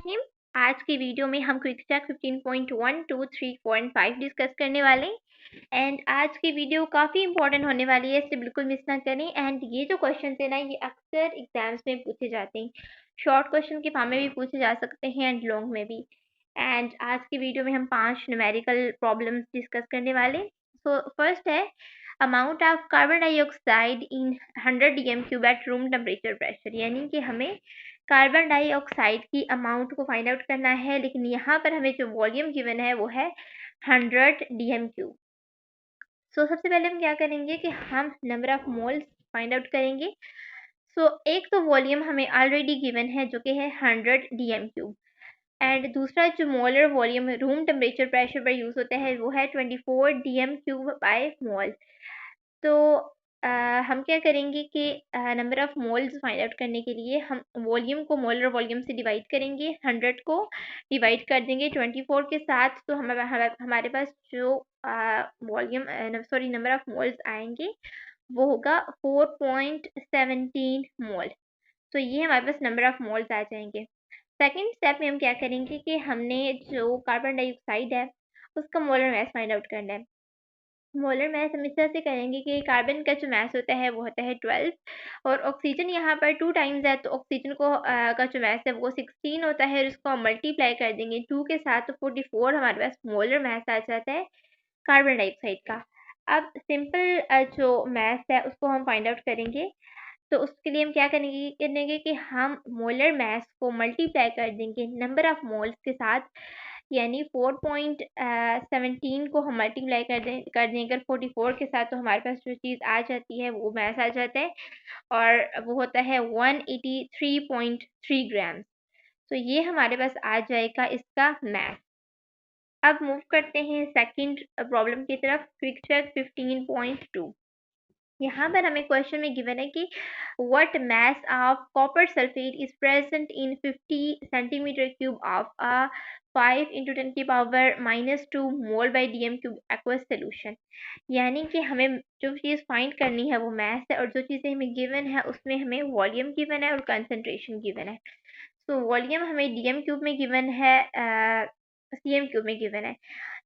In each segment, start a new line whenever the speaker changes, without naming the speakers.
रहीम। आज की वीडियो में हम क्विक चेक 15.1, 2, 3, 4 एंड 5 डिस्कस करने वाले हैं। एंड आज की वीडियो काफ़ी इंपॉर्टेंट होने वाली है, इसे बिल्कुल मिस ना करें। एंड ये जो क्वेश्चन है ना, ये अक्सर एग्जाम्स में पूछे जाते हैं। शॉर्ट क्वेश्चन के फॉर्म में भी पूछे जा सकते हैं एंड लॉन्ग में भी। एंड आज की वीडियो में हम 5 न्यूमेरिकल प्रॉब्लम्स डिस्कस करने वाले। सो फर्स्ट है amount of carbon dioxide in 100 dm³ at room temperature pressure, यानी कि हमें कार्बन डाइऑक्साइड की अमाउंट को फाइंड आउट करना है, लेकिन यहाँ पर हमें जो वॉल्यूम गिवन है वो है 100 dm³। सो सबसे पहले हम क्या करेंगे कि हम number of moles find out करेंगे। सो एक तो वॉल्यूम हमें ऑलरेडी गिवन है जो कि है 100 dm³, एंड दूसरा जो molar volume room temperature pressure पर यूज़ होता है वो है 24 dm³/मोल। तो हम क्या करेंगे कि number of moles find out करने के लिए हम वॉल्यूम को मोलर वॉल्यूम से डिवाइड करेंगे, 100 को डिवाइड कर देंगे 24 के साथ, तो हमारे पास जो volume sorry number of moles आएंगे वो होगा 4.17 मोल। तो ये हमारे पास नंबर ऑफ़ मोल्स आ जाएंगे। सेकेंड स्टेप में हम क्या करेंगे कि हमने जो कार्बन डाइऑक्साइड है उसका मोलर मास फाइंड आउट करना है। मोलर मास हम इस तरह से करेंगे कि कार्बन का जो मास होता है वो होता है 12 और ऑक्सीजन यहाँ पर 2 टाइम्स है, तो ऑक्सीजन को का जो मास है वो 16 होता है और इसको हम मल्टीप्लाई कर देंगे 2 के साथ, तो 44 हमारे पास मोलर मास आ जाता है कार्बन डाइऑक्साइड का। अब सिंपल जो मास है उसको हम फाइंड आउट करेंगे। तो उसके लिए हम क्या करेंगे कि हम मोलर मास को मल्टीप्लाई कर देंगे नंबर ऑफ मोल्स के साथ, यानी 4.17 को हम मल्टीप्लाई कर दें अगर 44 के साथ, तो हमारे पास जो चीज़ आ जाती है वो मास आ जाता है और वो होता है 183.3 ग्राम। तो ये हमारे पास आ जाएगा इसका मास। अब मूव करते हैं सेकंड प्रॉब्लम की तरफ, क्विक चेक 15.2। यहाँ पर हमें क्वेश्चन में गिवन है कि what mass of copper sulphate is present in 50 centimetre cube of a 5 × 10⁻² mole by dm³ aqueous solution. यानी कि हमें जो चीज़ फाइंड करनी है वो मास है और जो चीज़ें हमें गिवन है उसमें हमें वॉल्यूम गिवन है और कंसंट्रेशन गिवन है। तो वॉल्यूम हमें dm³ में गिवन है, cm³ में गिवन है,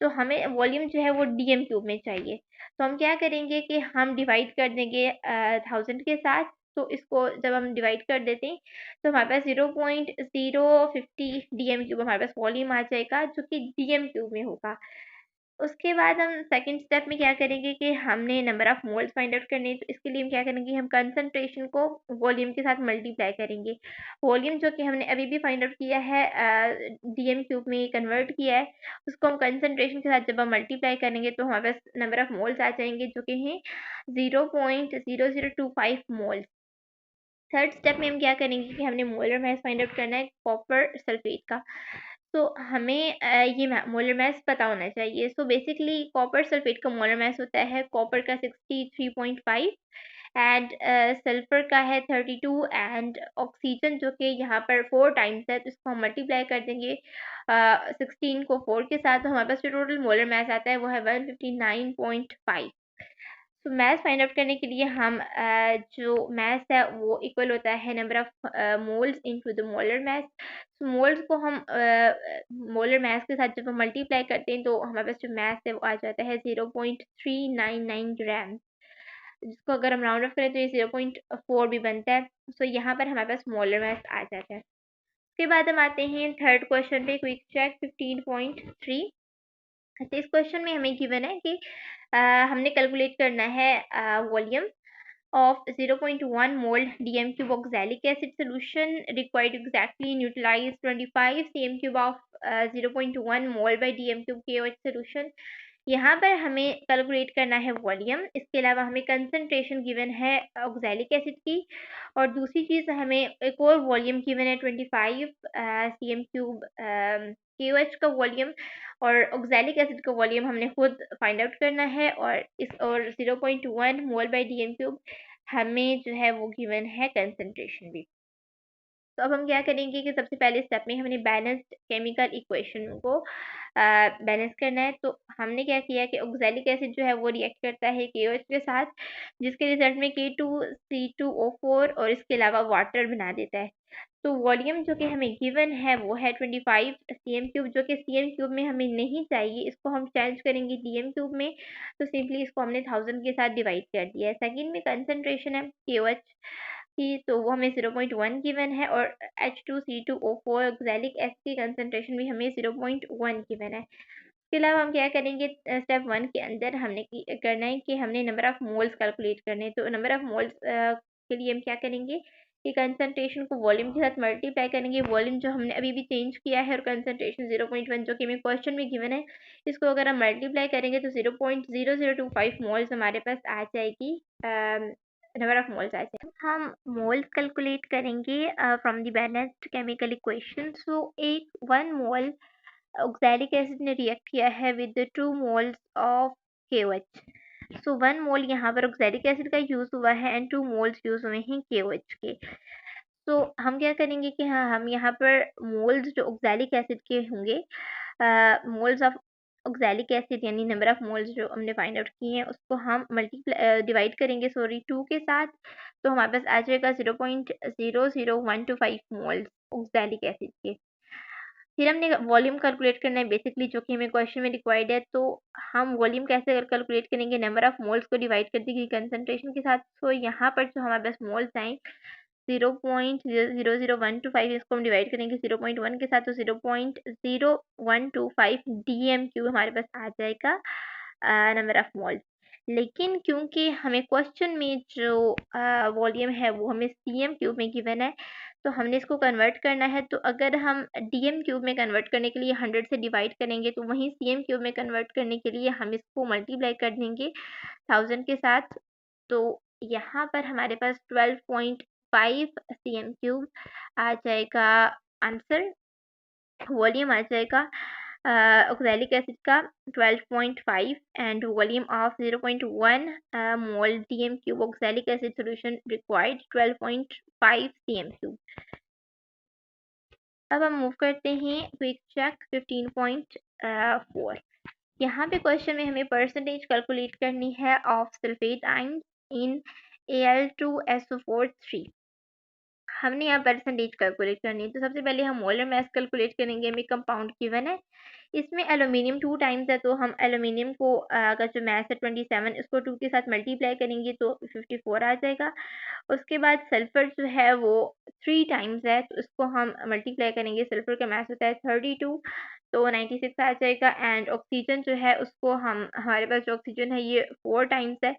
तो हमें वॉल्यूम जो है वो dm³ में चाहिए। तो हम क्या करेंगे कि हम डिवाइड कर देंगे 1000 के साथ। तो इसको जब हम डिवाइड कर देते हैं तो हमारे पास 0.050 dm³ हमारे पास वॉल्यूम आ जाएगा जो कि dm³ में होगा। उसके बाद हम सेकंड स्टेप में क्या करेंगे कि हमने number of moles find out करने हैं, तो इसके लिए हम क्या करेंगे, हम कंसंट्रेशन को वॉल्यूम के साथ मल्टीप्लाई करेंगे। वॉल्यूम जो कि हमने अभी भी फाइंड आउट किया है dm³ में कन्वर्ट किया है, उसको हम कंसंट्रेशन के साथ जब हम मल्टीप्लाई करेंगे तो हमारे पास नंबर ऑफ मोल्स आ जाएंगे जो कि हैं 0.0025 मोल्स। थर्ड स्टेप में हम क्या करेंगे कि हमने मोलर मास फाइंड आउट करना है कॉपर सल्फेट का। तो हमें ये मोलर मास पता होना चाहिए। सो बेसिकली कॉपर सल्फेट का मोलर मास होता है कॉपर का 63.5 एंड सल्फर का है 32 एंड ऑक्सीजन जो कि यहाँ पर 4 टाइम्स है, तो इसको हम मल्टीप्लाई कर देंगे 16 को 4 के साथ, तो हमारे पास जो टोटल मोलर मास आता है वो है 159.5। तो मास फाइंड आउट करने के लिए हम जो मास है वो इक्वल होता है number of moles into the molar mass. तो मोल्स को हम मोलर मास के साथ जब हम मल्टीप्लाई करते हैं तो हमारे पास जो मास है वो आ जाता है 0.399 ग्राम, जिसको अगर हम राउंड ऑफ करें तो ये 0.4 भी बनता है। तो यहाँ पर हमारे पास मोलर मास आ जाता है। उसके बाद हम आते हैं थर्ड क्वेश्चन पे, क्विक चेक 15.3। तो इस क्वेश्चन में हमें गिवन है कि हमने कैलकुलेट करना है volume of 0.1 mole dm³ oxalic acid solution required to exactly neutralize 25 cm³ of 0.1 mole by dm³ KOH solution। यहाँ पर हमें कैलकुलेट करना है वॉल्यूम, इसके अलावा हमें कंसंट्रेशन गिवन है ऑक्सैलिक एसिड की, और दूसरी चीज़ हमें एक और वॉल्यूम गिवन है 25 cm³ KOH का वॉल्यूम, और ऑक्सैलिक एसिड का वॉल्यूम हमने खुद फाइंड आउट करना है, और 0.1 मोल बाई dm³ हमें जो है वो गिवन है कंसंट्रेशन भी। तो अब हम क्या करेंगे कि सबसे पहले स्टेप में हमने बैलेंस्ड केमिकल इक्वेशन को बैलेंस करना है। तो हमने क्या किया कि ऑक्सैलिक एसिड जो है वो रिएक्ट करता है KOH के साथ, जिसके रिजल्ट में K2C2O4 और इसके अलावा वाटर बना देता है। तो वॉल्यूम जो कि हमें गिवन है वो है 25 cm3, जो कि cm3 में हमें नहीं चाहिए, इसको हम चेंज करेंगे dm3 में। तो सिंपली इसको हमने 1000 के साथ डिवाइड कर दिया है। सेकंड में कंसंट्रेशन है KOH की, तो वो हमें 0.1 गिवन है, और H2C2O4 ऑक्सैलिक एसिड की कंसंट्रेशन भी हमें 0.1 गिवन है। इसके अलावा हम क्या करेंगे, स्टेप 1 के अंदर हमने करना है कि हमने नंबर ऑफ मोल्स कैलकुलेट करने हैं। तो नंबर ऑफ मोल्स के लिए हम क्या करेंगे कि कंसंट्रेशन को वॉल्यूम के साथ मल्टीप्लाई करेंगे। वॉल्यूम जो हमने अभी भी चेंज किया है, और कंसंट्रेशन 0.1 जो कि हमें क्वेश्चन में गिवन है, इसको अगर हम मल्टीप्लाई करेंगे तो 0.0025 मोल्स हमारे पास आ जाएगी, नंबर ऑफ मोल्स आ जाएगी। हम मोल्स कैलकुलेट करेंगे from the balanced chemical equation. So एक 1 मोल ऑक्सैलिक एसिड ने रिएक्ट किया है with 2 moles of KOH। So 1 mole यहाँ पर ऑक्सैलिक एसिड का यूज़ हुआ है एंड 2 मोल्स यूज़ हुए हैं KOH के। तो हम क्या करेंगे कि हाँ, हम यहाँ पर मोल्स जो ऑक्सैलिक एसिड के होंगे, मोल्स ऑफ ऑक्सैलिक एसिड यानी नंबर ऑफ मोल्स जो हमने फाइंड आउट किए हैं, उसको हम मल्टीप्लाई डिवाइड करेंगे 2 के साथ। तो हमारे पास आ जाएगा 0.00125 मोल्स ऑक्सैलिक एसिड के। फिर हमने वॉल्यूम कैलकुलेट करना है बेसिकली, जो कि हमें क्वेश्चन में रिक्वायर्ड है। तो हम वॉल्यूम कैसे कैलकुलेट करेंगे, नंबर ऑफ मोल्स को डिवाइड कर देंगे कंसंट्रेशन के साथ। तो यहाँ पर जो हमारे पास मोल्स आए 0.00125, इसको हम डिवाइड करेंगे 0.1 के साथ, तो 0.0125 DMQ हमारे पास आ जाएगा नंबर ऑफ मोल्स। लेकिन क्योंकि हमें क्वेश्चन में जो वॉल्यूम है वो हमें CM3 में गिवन है, तो हमने इसको कन्वर्ट करना है। तो अगर हम DM3 में कन्वर्ट करने के लिए 100 से डिवाइड करेंगे, तो वहीं CM3 में कन्वर्ट करने के लिए हम इसको मल्टीप्लाई कर देंगे 1000 के साथ। तो यहाँ पर हमारे पास 12.5 cm3 आ जाएगा आंसर। वॉल्यूम आ जाएगा ऑक्सैलिक एसिड का 12.5 and volume of 0.1 mole DMQ oxalic acid solution required 12.5 cm3। अब हम मूव करते हैं क्विक चेक 15.4। यहाँ पे क्वेश्चन में हमें परसेंटेज कैलकुलेट करनी है of sulphate ion in Al2SO4 3। हमने यहाँ परसेंटेज कैलकुलेट करनी है। तो सबसे पहले हम मोलर मास कैलकुलेट करेंगे। हमें कंपाउंड गिवन है, इसमें एल्यूमिनियम 2 टाइम्स है, तो हम एल्यूमिनियम को का जो मास है 27, इसको 2 के साथ मल्टीप्लाई करेंगे तो 54 आ जाएगा। उसके बाद सल्फर जो है वो 3 टाइम्स है, तो इसको हम मल्टीप्लाई करेंगे, सल्फर का मास होता है 32, तो 96 आ जाएगा। एंड ऑक्सीजन जो है उसको हम, हमारे पास जो ऑक्सीजन है ये 4 टाइम्स है,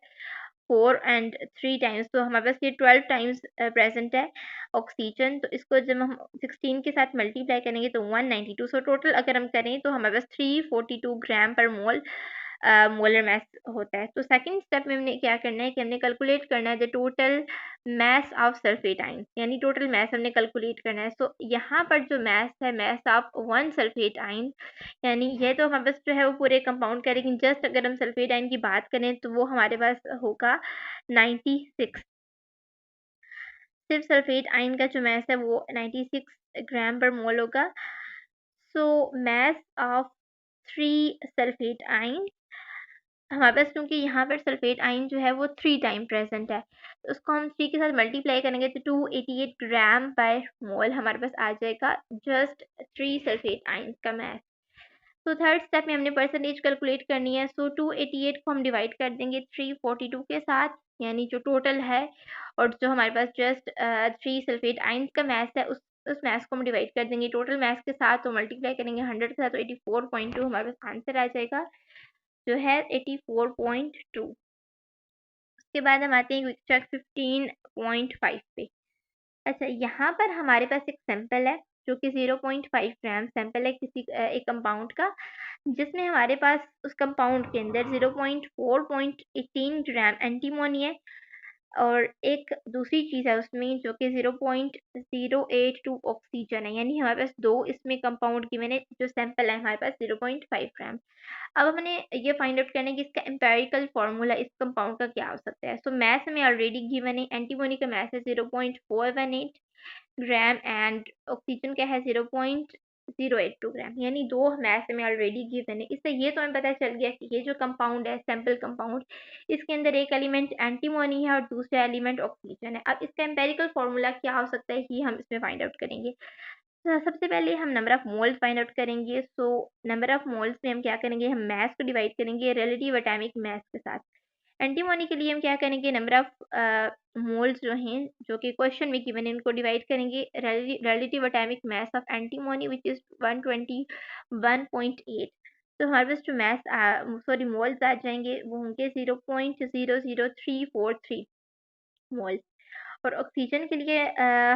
4 एंड 3 टाइम्स, तो हमारे पास ये 12 टाइम्स प्रेजेंट है ऑक्सीजन। तो इसको जब हम 16 के साथ मल्टीप्लाई करेंगे तो 192। सो टोटल अगर हम करें तो हमारे पास 342 ग्राम पर मोल मोलर मास होता है। तो सेकंड स्टेप में हमने क्या करना है कि हमने कैलकुलेट करना है the total mass of sulphate ion, यानी टोटल मास हमने कैलकुलेट करना है। सो यहाँ पर जो मास है, मास ऑफ 1 सल्फेट आयन, यानी ये तो हमारे पास जो है वो पूरे कंपाउंड का, लेकिन जस्ट अगर हम सल्फेट आयन की बात करें तो वो हमारे पास होगा 96। सिर्फ सल्फेट आयन का जो मास है वो 96 ग्राम पर मोल होगा। सो मास ऑफ 3 सल्फेट आयन, हमारे पास क्योंकि यहाँ पर सल्फेट आयन जो है वो 3 टाइम प्रेजेंट है, तो उसको हम 3 के साथ मल्टीप्लाई करेंगे तो 288 ग्राम पर मोल हमारे पास आ जाएगा जस्ट 3 सल्फेट आयन का मास। तो थर्ड स्टेप में हमने परसेंटेज कैलकुलेट करनी है। सो 288 को हम डिवाइड कर देंगे 342 के साथ, यानी जो टोटल है, और जो हमारे पास जस्ट 3 सल्फेट आयंस का मास है उस मास को हम डिवाइड कर देंगे टोटल मास के साथ, तो मल्टीप्लाई करेंगे 100 के साथ, तो 84.2 हमारे पास आंसर आ जाएगा, जो है 84.2। उसके बाद हम आते हैं क्विक चेक 15.5 पे। अच्छा, यहाँ पर हमारे पास एक सैंपल है जो कि 0.5 ग्राम सैंपल है किसी एक कंपाउंड का, जिसमें हमारे पास उस कंपाउंड के अंदर 0.4.18 ग्राम एंटीमोनी है, और एक दूसरी चीज़ है उसमें जो कि 0.082 ऑक्सीजन है, यानी हमारे पास दो इसमें कंपाउंड की, मैंने जो सैंपल है हमारे पास 0.5 ग्राम। अब हमने ये फाइंड आउट करना है कि इसका एम्पेरिकल फार्मूला इस कंपाउंड का क्या हो सकता है। सो मैथ हमें ऑलरेडी गिवन है, एंटीमोनी का मैथ है 0.418 ग्राम एंड ऑक्सीजन का है 0.082 ग्राम, यानी 2 मैथ में ऑलरेडी गिवन है। इससे ये तो हमें पता चल गया कि ये जो कंपाउंड है सैंपल कंपाउंड, इसके अंदर एक एलिमेंट एंटीमोनी है और दूसरा एलिमेंट ऑक्सीजन है। अब इसका एम्पिरिकल फार्मूला क्या हो सकता है ये हम इसमें फाइंड आउट करेंगे। तो सबसे पहले हम number of moles find out करेंगे। सो नंबर ऑफ मोल्स में हम क्या करेंगे, हम मास को डिवाइड करेंगे रिलेटिव एटॉमिक मास के साथ। एंटीमोनी के लिए हम क्या करेंगे, नंबर ऑफ मोल्स जो हैं जो कि क्वेश्चन में गिवन है इनको डिवाइड करेंगे relative atomic mass of antimony which is 121.8। तो हमारे पास जो मास सॉरी मोल्स आ जाएंगे वो होंगे 0.00343 मोल्स। और ऑक्सीजन के लिए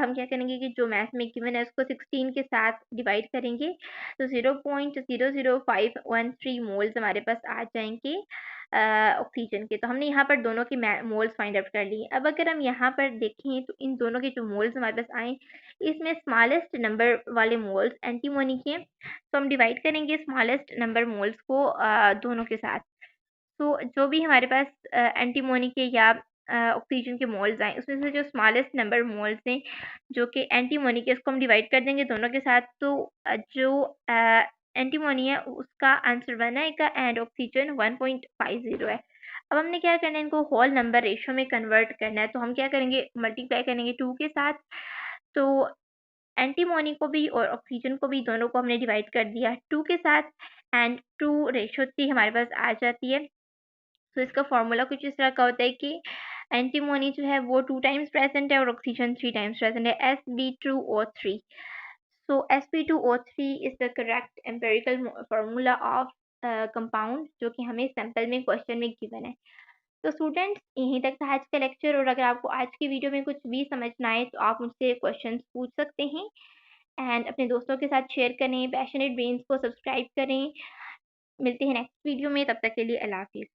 हम क्या करेंगे कि जो मैथ में गिवन है उसको 16 के साथ डिवाइड करेंगे, तो 0.00513 मोल्स हमारे पास आ जाएंगे ऑक्सीजन के। तो हमने यहाँ पर दोनों की मोल्स फाइंड आउट कर लिए। अब अगर हम यहाँ पर देखें तो इन दोनों के जो मोल्स हमारे पास आए, इसमें स्मॉलेस्ट नंबर वाले मोल्स एंटीमोनी के हैं, तो हम डिवाइड करेंगे स्मॉलेस्ट नंबर मोल्स को दोनों के साथ। तो जो भी हमारे पास एंटीमोनी के या ऑक्सीजन के मोल्स आए उसमें से जो स्मॉलेस्ट नंबर मोल्स हैं जो कि एंटीमोनी के, इसको हम डिवाइड कर देंगे दोनों के साथ। तो जो एंटीमोनी है उसका आंसर 1 आएगा एंड ऑक्सीजन 1.50 है। अब हमने क्या करना है, इनको होल नंबर रेशो में कन्वर्ट करना है। तो हम क्या करेंगे, मल्टीप्लाई करेंगे 2 के साथ। तो एंटीमोनी को भी और ऑक्सीजन को भी दोनों को हमने डिवाइड कर दिया 2 के साथ एंड 2:3 हमारे पास आ जाती है। तो इसका फॉर्मूला कुछ इस तरह का होता है कि एंटीमोनी जो है वो 2 टाइम्स प्रेजेंट है और ऑक्सीजन 3 टाइम्स प्रेजेंट है, Sb2O3। So Sb2O3 is the correct empirical formula of compound जो कि हमें सैंपल में क्वेश्चन में गिवन है। तो स्टूडेंट्स यहीं तक था आज का लेक्चर, और अगर आपको आज की वीडियो में कुछ भी समझ ना आए तो आप मुझसे क्वेश्चंस पूछ सकते हैं एंड अपने दोस्तों के साथ शेयर करें। पैशनेट ब्रेन्स को सब्सक्राइब करें। मिलते हैं नेक्स्ट वीडियो में, तब तक के लिए अल्लाह हाफिज़।